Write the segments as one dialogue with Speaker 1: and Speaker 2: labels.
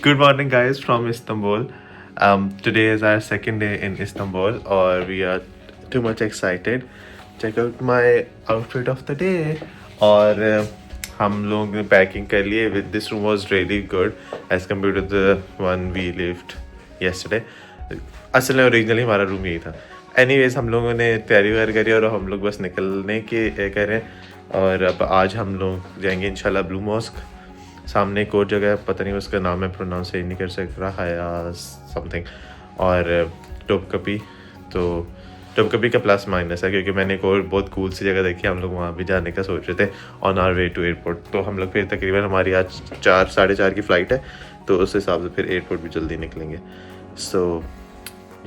Speaker 1: Good morning, guys, from Istanbul. Today is our second day in Istanbul, or we are too much excited. Check out my outfit of the day. और हम लोग ने packing कर लिए. With this room was really good as compared to the one we lived yesterday. असल में originally हमारा room यही था. Anyways, हम लोगों ने तैयारी वगैरह करी और हम लोग बस निकलने के करें. और अब आज हम लोग जाएंगे इंशाल्लाह ब्लू मॉस्क. सामने एक और जगह है, पता नहीं उसका नाम मैं प्रोनाउंस नहीं कर सक रहा है या समथिंग. और टोपकपी, तो टोपकपी का प्लस माइनस है क्योंकि मैंने एक और बहुत कूल सी जगह देखी. हम लोग वहाँ भी जाने का सोच रहे थे on our way to airport. तो हम लोग फिर तकरीबन हमारी आज 4-4:30 की फ़्लाइट है, तो उस हिसाब से फिर एयरपोर्ट भी जल्दी निकलेंगे. सो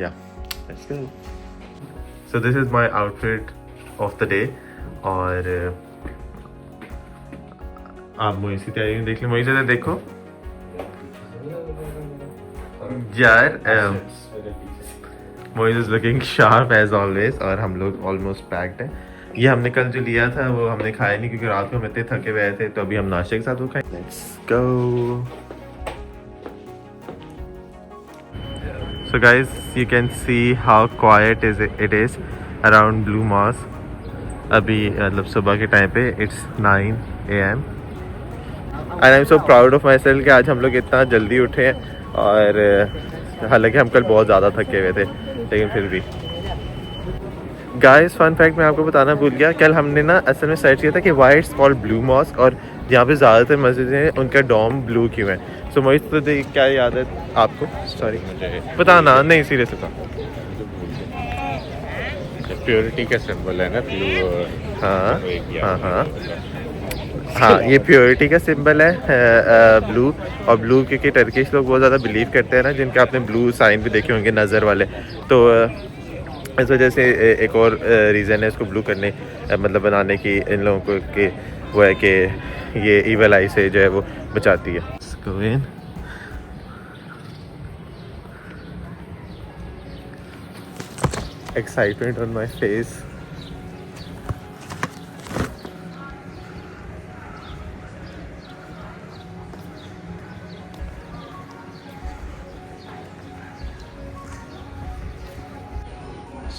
Speaker 1: या let's go. So this is my outfit of the day. और आप मोइज़ की तैयारी देख लें. मोइज़ इधर देखो यार. Moiz is looking sharp as always. और हम लोग ऑलमोस्ट पैक्ड हैं. ये हमने कल जो लिया था वो हमने खाया नहीं क्योंकि रात को हम इतने थके हुए थे, तो अभी हम नाश्ते के साथ वो खाएं. Let's go. So guys, you can see how quite it is around Blue Mosque. अभी मतलब सुबह के टाइम पे it's 9 AM. And I am so proud of myself कि आज हम लोग इतना जल्दी उठे हैं. और हालांकि हम कल बहुत ज़्यादा थके हुए थे, लेकिन फिर भी. गाइस, फन फैक्ट मैं आपको बताना भूल गया. कल हमने ना असल में सर्च किया था कि why it's called Blue Mosque, और जहाँ पे ज़्यादातर मस्जिद हैं उनका डॉम ब्लू क्यों है. सो मुझे तो क्या याद है आपको? सॉरी बताना. नहीं सीरियस था.
Speaker 2: प्योरिटी का सिंबल है ना ब्लू.
Speaker 1: हाँ, ये प्योरिटी का सिंबल है ब्लू. और ब्लू क्योंकि टर्किश लोग बहुत ज़्यादा बिलीव करते हैं ना, जिनके आपने ब्लू साइन भी देखे होंगे नज़र वाले. तो इस वजह से एक और रीज़न है इसको ब्लू करने मतलब बनाने की इन लोगों को कि वो है कि ये ईवल आई से जो है वो बचाती है. Excitement on my face.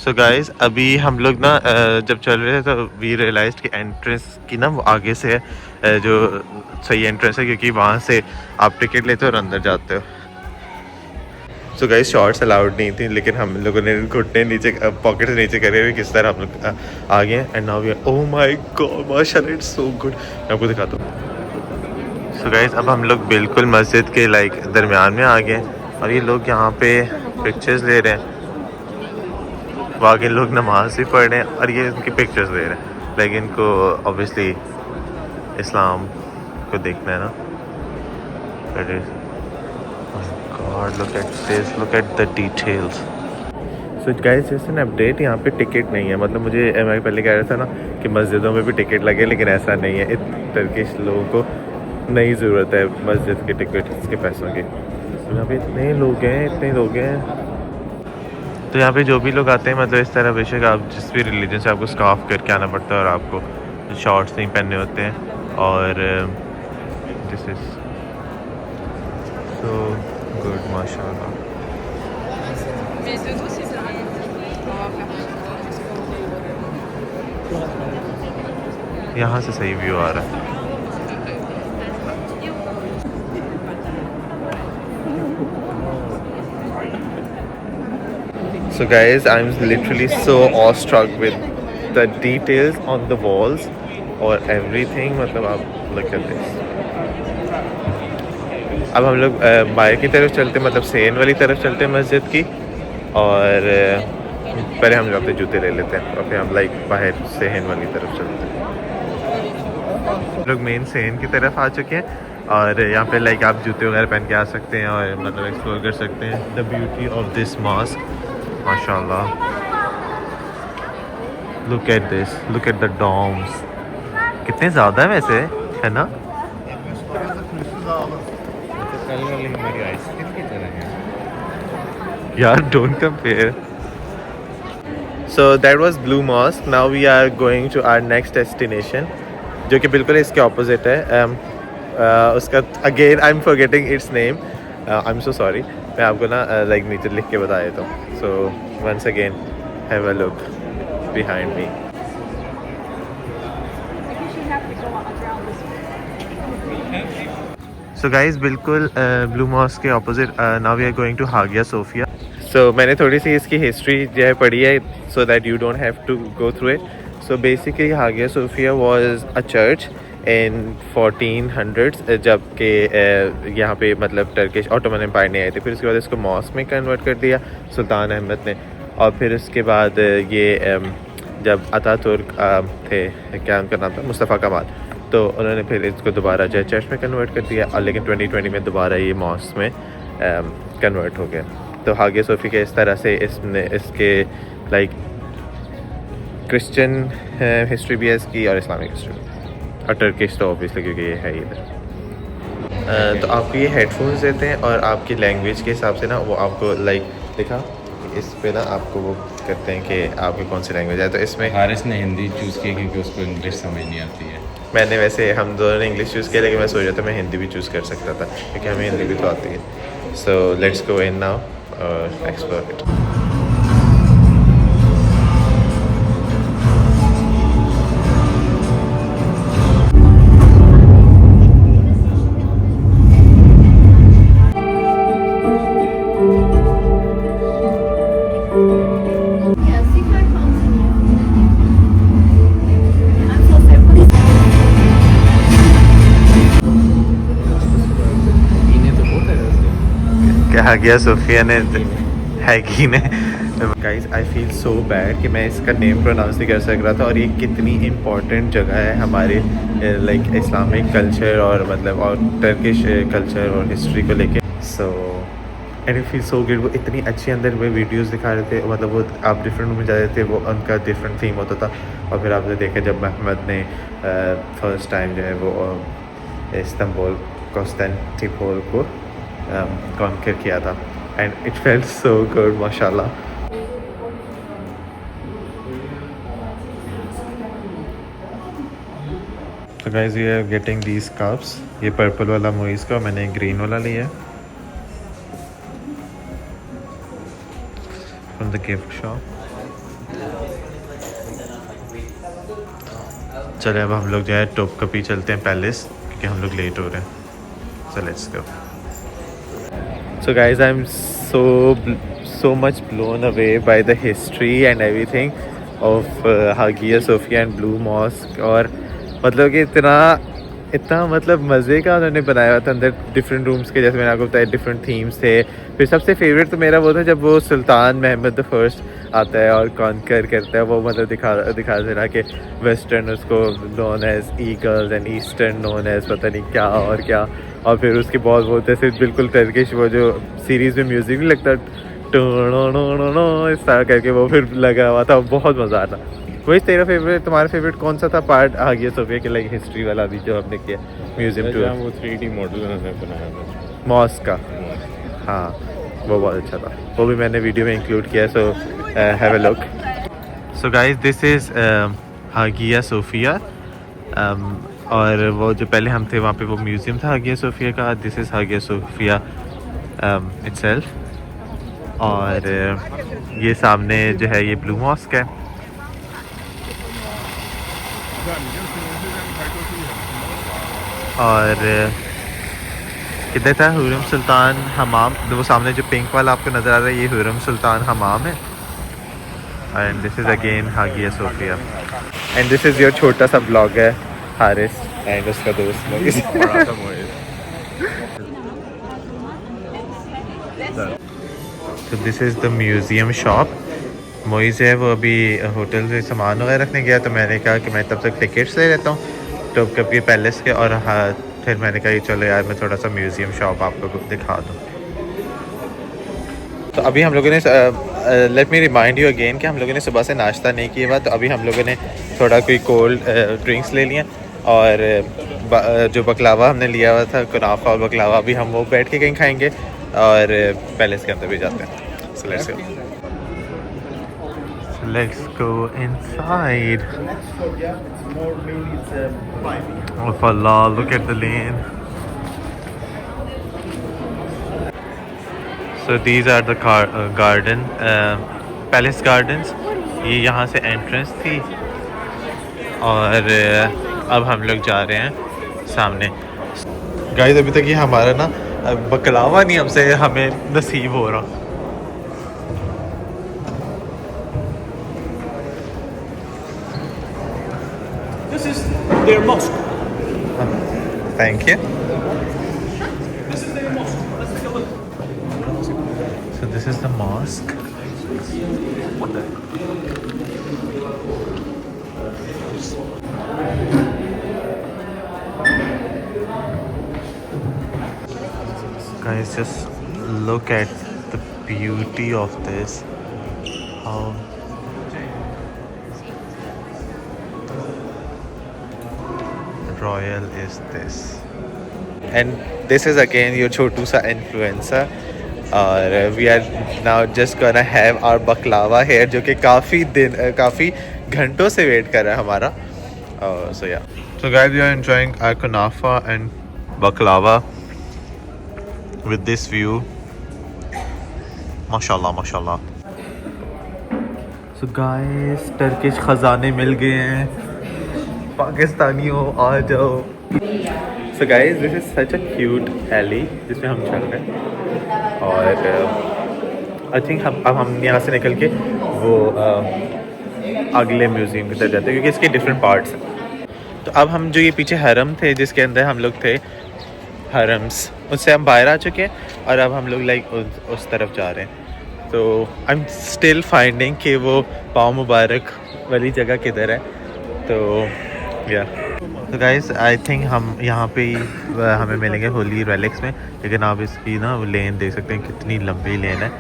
Speaker 1: So guys, अभी हम लोग ना जब चल रहे थे तो वी रियलाइज कि एंट्रेंस की ना वो आगे से है जो सही एंट्रेंस है, क्योंकि वहाँ से आप टिकट लेते हो और अंदर जाते हो. सो गाइस, शॉर्ट्स अलाउड नहीं थी, लेकिन हम लोगों ने घुटने नीचे पॉकेट से नीचे करे हुए किस तरह हम लोग आ गए. And now we are, oh my god, माशाल्लाह, इट्स सो गुड. मैं आपको दिखाता हूँ. सो गाइस, अब हम लोग बिल्कुल मस्जिद के दरमियान में आ गए और ये लोग यहाँ पे पिक्चर्स ले रहे हैं. बाकी लोग नमाज भी पढ़ रहे हैं और ये उनकी पिक्चर्स ले रहे हैं. लेकिन इनको ऑब्वियसली इस्लाम को देखना है ना. God, look at this, look at the details. So guys, जैसे an अपडेट, यहाँ पे टिकट नहीं है. मतलब मुझे मैं पहले कह रहा था ना कि मस्जिदों में भी टिकट लगे, लेकिन ऐसा नहीं है. टर्किश लोगों को नहीं ज़रूरत है मस्जिद के टिकट के पैसों की. तो यहाँ पे इतने लोग हैं. तो यहाँ पे जो भी लोग आते हैं, मतलब इस तरह बेशक आप जिस भी रिलीजन से, आपको स्कार्फ करके आना पड़ता है और आपको शॉर्ट्स नहीं पहनने होते हैं. और दिस इज़ सो गुड, माशाल्लाह. यहाँ से सही व्यू आ रहा है. So guys, I'm literally so awestruck with the details on the walls or everything. मतलब आप look at this. अब हम लोग बाहर की तरफ चलते हैं, मतलब सेन वाली तरफ चलते हैं मस्जिद की. और पहले हम लोग अपने जूते ले लेते हैं और फिर हम बाहर सेन वाली तरफ चलते हैं. हम लोग मेन सेन की तरफ आ चुके हैं और यहाँ पे आप जूते वगैरह पहन के आ सकते हैं और मतलब एक्सप्लोर कर सकते हैं the beauty of this mosque. माशाल्लाह, look at this, look at the domes. कितने ज़्यादा है वैसे, है ना? यार, don't compare. So that was blue mosque. Now we are going to our next destination, जो कि बिल्कुल इसके ऑपोजिट है. उसका again I am forgetting its name. I am so sorry, मैं आपको ना लाइक नीचे लिख के बता देता हूँ. So once again have a look behind me. So guys बिल्कुल ब्लू मॉस्क के opposite now we are going to Hagia Sophia. So मैंने थोड़ी सी इसकी हिस्ट्री जो है पढ़ी है so that you don't have to go through it. So basically Hagia Sophia was a church in 1400s जबकि यहाँ पे मतलब टर्किश ऑटोमन एम्पायर नहीं आए थे. फिर उसके बाद इसको मॉस्क में कन्वर्ट कर दिया सुल्तान अहमद ने. और फिर उसके बाद ये जब अतातुर्क थे, क्या उनका नाम था, मुस्तफ़ा कमाल, तो उन्होंने फिर इसको दोबारा जो है चर्च में कन्वर्ट कर दिया. और लेकिन 2020 में दोबारा ये मॉस्क में कन्वर्ट हो गया. तो हागिया सोफिया के इस तरह से इसने इसके लाइक क्रिश्चियन हिस्ट्री भी है इसकी और इस्लामिक हिस्ट्री और टर्किश तो ऑब्वियसली क्योंकि ये है इधर. तो आपको ये हेडफोन्स देते हैं और आपकी लैंग्वेज के हिसाब से ना वो आपको लाइक दिखा इस पे ना आपको वो करते हैं कि आपकी कौन सी लैंग्वेज है. तो इसमें
Speaker 2: हारिस ने हिंदी चूज़ की क्योंकि उसको इंग्लिश समझ नहीं आती है.
Speaker 1: मैंने वैसे हम दोनों ने इंग्लिश चूज़ किया लेकिन मैं सोच रहा था मैं हिंदी भी चूज़ कर सकता था क्योंकि हमें हिंदी भी तो आती है. So let's go in now और एक्सप्लोर इट. हागिया सोफिया ने हैगी ने. Guys I feel so bad कि मैं इसका नेम प्रोनाउंस नहीं कर सक रहा था. और ये कितनी इम्पोर्टेंट जगह है हमारे लाइक इस्लामिक कल्चर और मतलब और टर्किश कल्चर और हिस्ट्री को लेके. So and it feel so good. वो इतनी अच्छी अंदर वो वीडियोस दिखा रहे थे, मतलब वो आप डिफरेंट रूम में जा रहे थे, वो उनका डिफरेंट थीम होता था. और फिर आपने देखा जब मोहम्मद ने फर्स्ट टाइम जो है वो इस्तांबुल कॉन्स्टेंटिनोपल को कॉन्कर किया था and it felt so good माशाल्लाह. तो guys we are getting these cups. ये पर्पल वाला मोइस का, मैंने ग्रीन वाला लिया फ्रॉम द गिफ्ट शॉप. चले अब हम लोग जो है टोपकापी चलते हैं पैलेस क्योंकि हम लोग लेट हो रहे हैं. So let's go. So guys, I'm so much blown away by the history and everything of Hagia Sophia and Blue Mosque. और मतलब कि इतना मतलब मज़े का उन्होंने बनाया हुआ था अंदर डिफरेंट रूम्स के, जैसे मैंने आपको बताया डिफरेंट थीम्स थे. फिर सबसे फेवरेट तो मेरा वो था जब वो सुल्तान महमद द फर्स्ट आता है और कॉन्कर करता है. वो मतलब दिखा दे रहा कि वेस्टर्न उसको known as eagles and eastern known as पता नहीं क्या और क्या. और फिर उसके बहुत बहुत ऐसे बिल्कुल टर्किश वो जो सीरीज़ में म्यूज़िक नहीं लगता इस तरह करके वो फिर लगा हुआ था. बहुत मज़ा आता. वही तेरा फेवरेट, तुम्हारा फेवरेट कौन सा था पार्ट हागिया सोफिया के लाइक हिस्ट्री वाला भी जो हमने किया म्यूजियम टूर?
Speaker 2: वो 3D मॉडल उन्होंने बनाया था
Speaker 1: मॉस्क का. हाँ वो बहुत अच्छा था, वो भी मैंने वीडियो में इंक्लूड किया. So have a look. So guys this is Hagia Sophia. और वो जो पहले हम थे वहाँ पे वो म्यूज़ियम था हागिया सोफिया का. This is Hagia Sophia itself. और ये सामने जो है ये ब्लू मॉस्क है. और किधर था हुरम सुल्तान हमाम, वो सामने जो पिंक वाला आपको नज़र आ रहा है ये हुरम सुल्तान हमाम है. And this is again Hagia Sophia. And this is your छोटा सा ब्लॉग है हारिस एंड उसका दोस्त. तो this is the museum shop. Moiz है वो अभी होटल से सामान वगैरह रखने गया, तो मैंने कहा कि मैं तब तक टिकट्स ले लेता हूँ टोपकापी पैलेस के. और हाँ फिर मैंने कहा चलो यार मैं थोड़ा सा म्यूज़ियम शॉप आपको दिखा दूँ. तो अभी हम लोगों ने let me remind you again कि हम लोगों ने सुबह से नाश्ता नहीं किया हुआ. तो अभी हम लोगों ने थोड़ा कोई कोल्ड ड्रिंक्स ले लिया. और जो बकलावा हमने लिया हुआ था कुनाफा और बकलावा, अभी हम वो बैठ के कहीं खाएंगे और पैलेस के अंदर भी जाते हैं. So let's go inside. Oh Allah, look at the lane. So these are the garden, palace gardens. ये यहाँ से एंट्रेंस थी और अब हम लोग जा रहे हैं सामने। गाइस अभी तक ये हमारा ना बकलावा नहीं हमसे हमें नसीब हो रहा।
Speaker 3: This is their mosque.
Speaker 1: Thank you.
Speaker 3: This is their mosque. Let's take a look.
Speaker 1: So this is the mosque.
Speaker 3: What the?
Speaker 1: Guys, just look at the beauty of this. How royal is this? And this is again your chotu sa influencer. और we are now just gonna have our baklava here, जो कि काफ़ी घंटों से wait कर रहा है हमारा। So yeah so guys we are enjoying our kunafa and baklava with this view. माशाल्लाह माशाल्लाह। सो गाइस टर्किश ख़जाने मिल गए हैं, पाकिस्तानियों आ जाओ। So guys this is such a cute alley जिसमें हम चल रहे हैं। और आई थिंक हम यहाँ से निकल के वो अगले म्यूज़ियम की तरफ जाते हैं क्योंकि इसके डिफरेंट पार्ट्स हैं। तो अब हम जो ये पीछे हरम थे जिसके अंदर हम लोग थे, हरम्स, उससे हम बाहर आ चुके हैं और अब हम लोग लाइक उस तरफ जा रहे हैं। तो आई एम स्टिल फाइंडिंग कि वो पाँव मुबारक वाली जगह किधर है। तो या तो गाइस आई थिंक हम यहाँ पे ही हमें मिलेंगे होली रेलिक्स में। लेकिन आप इसकी ना लेन देख सकते हैं कितनी लंबी लेन है।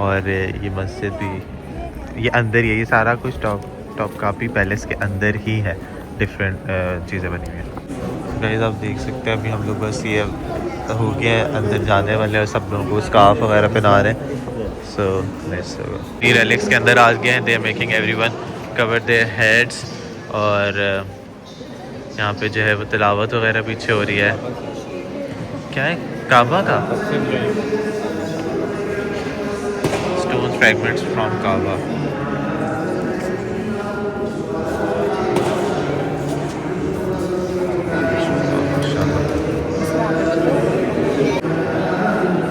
Speaker 1: और ये मस्जिद भी ये अंदर ही है, ये सारा कुछ टॉप कापी पैलेस के अंदर ही है, डिफरेंट चीज़ें बनी हुई हैं। गाइस आप देख सकते हैं अभी हम लोग बस ये हो गया है अंदर जाने वाले और सब लोगों को स्कार्फ वगैरह पहना रहे हैं। सो ये रेलिक्स के अंदर आ गए हैं। They are making everyone cover their heads. और यहाँ पे जो है वो तिलावत वगैरह पीछे हो रही है। क्या है? काबा का स्टोन फ्रैगमेंट्स फ्रॉम काबा।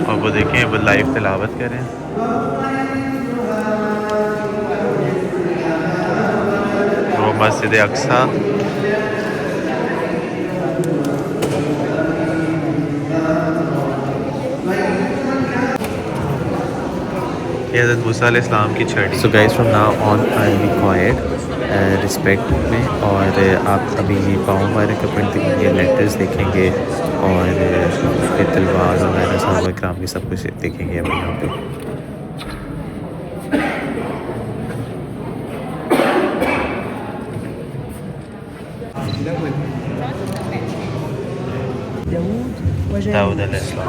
Speaker 1: और वो देखें वो लाइव तिलावत कर रहे हैं। वो मस्जिद अक्सा। हज़रत मूसा अलैहिस्सलाम की छड़ी। So guys from now on I be quite respect में। और आप अभी पाँव मुबारक का प्रिंट देखेंगे, लेटर्स देखेंगे और फिर तलवार वगैरह सहाबा इकराम की सब कुछ देखेंगे अभी यहाँ पे। दाऊद अलैहिस्सलाम।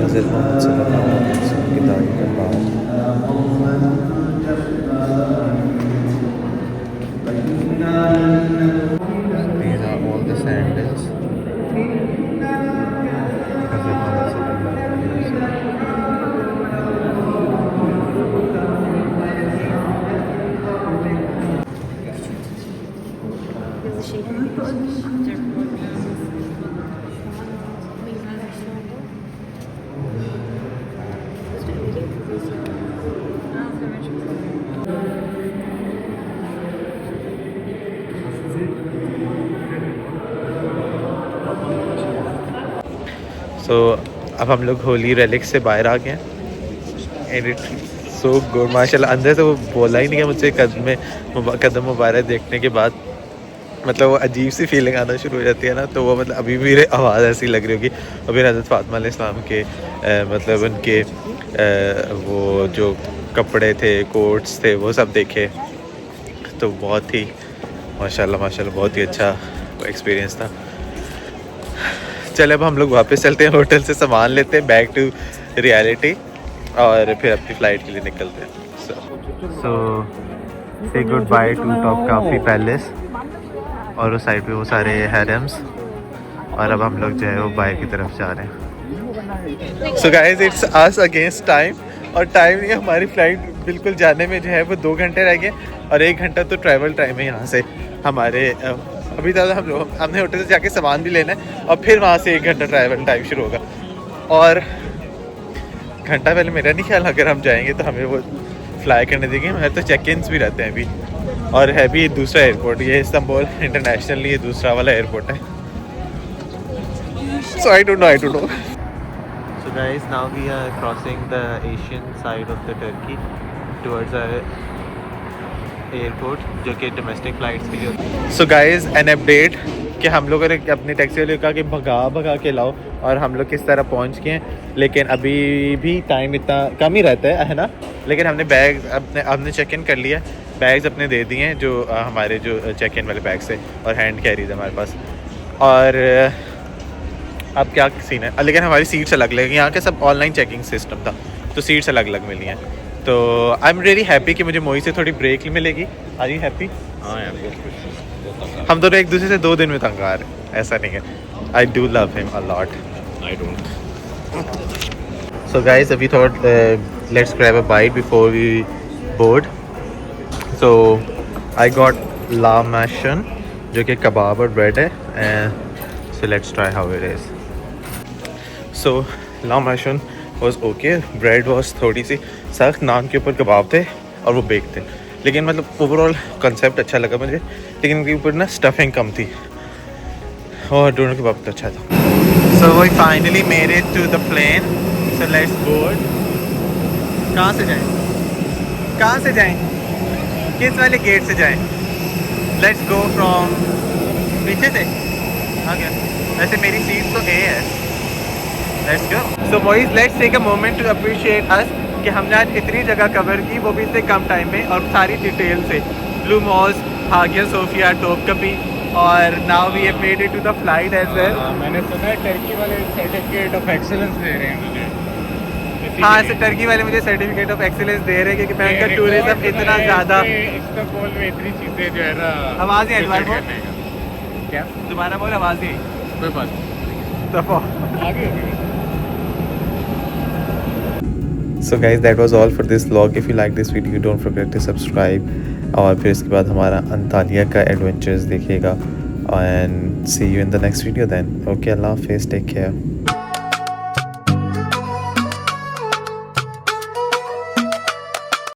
Speaker 2: हज़रत मोहम्मद सल्लल्लाहु अलैहि वसल्लम की दाढ़ी का बाल।
Speaker 1: These are all the sandals. हज़रत मोहम्मद सल्लल्लाहु अलैहि वसल्लम। सो अब हम लोग होली रेलिक्स से बाहर आ गए हैं एंड इट सो गुड माशाल्लाह। अंदर से वो बोला ही नहीं है मुझसे कदम मुबारक देखने के बाद मतलब वो अजीब सी फीलिंग आना शुरू हो जाती है ना। तो वो मतलब अभी भी मेरी आवाज़ ऐसी लग रही होगी। अभी हज़रत फ़ातिमा अलैहिस्सलाम के मतलब उनके वो जो कपड़े थे, कोट्स थे, वो सब देखे तो बहुत ही माशाल्लाह बहुत ही अच्छा एक्सपीरियंस था। चले अब हम लोग वापस चलते हैं, होटल से सामान लेते हैं, बैक टू रियलिटी, और फिर अपनी फ़्लाइट के लिए निकलते हैं। सो से गुड बाय टू टॉप काफी पैलेस, और उस साइड पे वो सारे हैरम्स, और अब हम लोग जो है वो बाय की तरफ जा रहे हैं। So guys it's us against time, और टाइम नहीं है, हमारी फ़्लाइट बिल्कुल जाने में जो है वो 2 घंटे रह गए, और 1 घंटा तो ट्रैवल टाइम है यहाँ से हमारे। अभी तक हमने होटल से जाके सामान भी लेना है, और फिर वहाँ से 1 घंटा ट्रैवल टाइम शुरू होगा, और घंटा पहले मेरा नहीं ख्याल अगर हम जाएंगे तो हमें वो फ्लाई करने देंगे। हमारे तो चेक इन्स भी रहते हैं अभी, और है भी दूसरा एयरपोर्ट, ये इस्तांबुल इंटरनेशनल, ये दूसरा वाला एयरपोर्ट है। So I don't know. So guys, now we are crossing the Asian side of the Turkey towards our airport, जो कि डोमेस्टिक फ्लाइट्स के लिए होती है। So guys, an update कि हम लोगों ने अपने टैक्सी वाले को कहा कि भगा के लाओ, और हम लोग किस तरह पहुंच गए हैं, लेकिन अभी भी टाइम इतना कम ही रहता है ना। लेकिन हमने बैग हमने चेक इन कर लिया, बैग्स अपने दे दिए हैं, जो हमारे जो चेक इन वाले बैग्स है, और हैंड कैरीज हमारे पास। और अब क्या सीन है, लेकिन हमारी सीट्स अलग लगी, यहाँ के सब ऑनलाइन चेकिंग सिस्टम था, तो सीट्स अलग अलग मिली हैं। तो आई एम रियली हैप्पी कि मुझे मोही से थोड़ी ब्रेक मिलेगी। Are you happy?
Speaker 2: हाँ यार,
Speaker 1: हम दोनों एक दूसरे से 2 दिन में तंग आ रहे हैं, ऐसा नहीं है। I do love him a lot.
Speaker 2: I don't.
Speaker 1: So guys, we thought let's grab a bite before we board. So I got lahmacun, जो कि कबाब और ब्रेड है, and so let's try how it is. So lahmacun was okay, bread was थोड़ी सी सख्त, नान के ऊपर कबाब थे और वो बेक थे, लेकिन मतलब ओवरऑल कंसेप्ट अच्छा लगा मुझे, लेकिन उनके ऊपर ना स्टफिंग कम थी, और दोनों के बाबत अच्छा था। So we finally made it to the plane, so let's board. कहाँ से जाएं? किस वाले गेट से जाएं? लेट्स गो फ्रॉम पीछे से। ओके, वैसे मेरी सीट तो ए है। Let's go. So boys, let's take a moment to appreciate us कि हमने आज इतनी जगह कवर की, वो भी इतने कम टाइम में, और सारी डिटेल से। ब्लू मॉल्स, हागिया सोफिया, टोपकापी, और now we have made it to the flight as well.
Speaker 2: मैंने सुना है टर्की वाले सर्टिफिकेट ऑफ एक्सीलेंस दे रहे हैं मुझे।
Speaker 1: हाँ, ऐसे टर्की वाले मुझे सर्टिफिकेट ऑफ एक्सीलेंस दे रहे हैं, क्योंकि मैं उनका टूरिज्म इतना ज़्यादा।
Speaker 2: इस्तांबुल में इतनी चीज़ें जो है ना,
Speaker 1: आवाज़ नहीं आई दोबारा बोल।
Speaker 2: क्या
Speaker 1: दोबारा बोल, आवाज़ नहीं।
Speaker 2: कोई बात
Speaker 1: दफा।
Speaker 2: आगे।
Speaker 1: So guys, that was all for this vlog. If you like this video, don't forget to subscribe, और फिर इसके बाद हमारा अंतालिया का एडवेंचर्स देखिएगा, and see you in the next video then. Okay, Allah Hafiz, take care.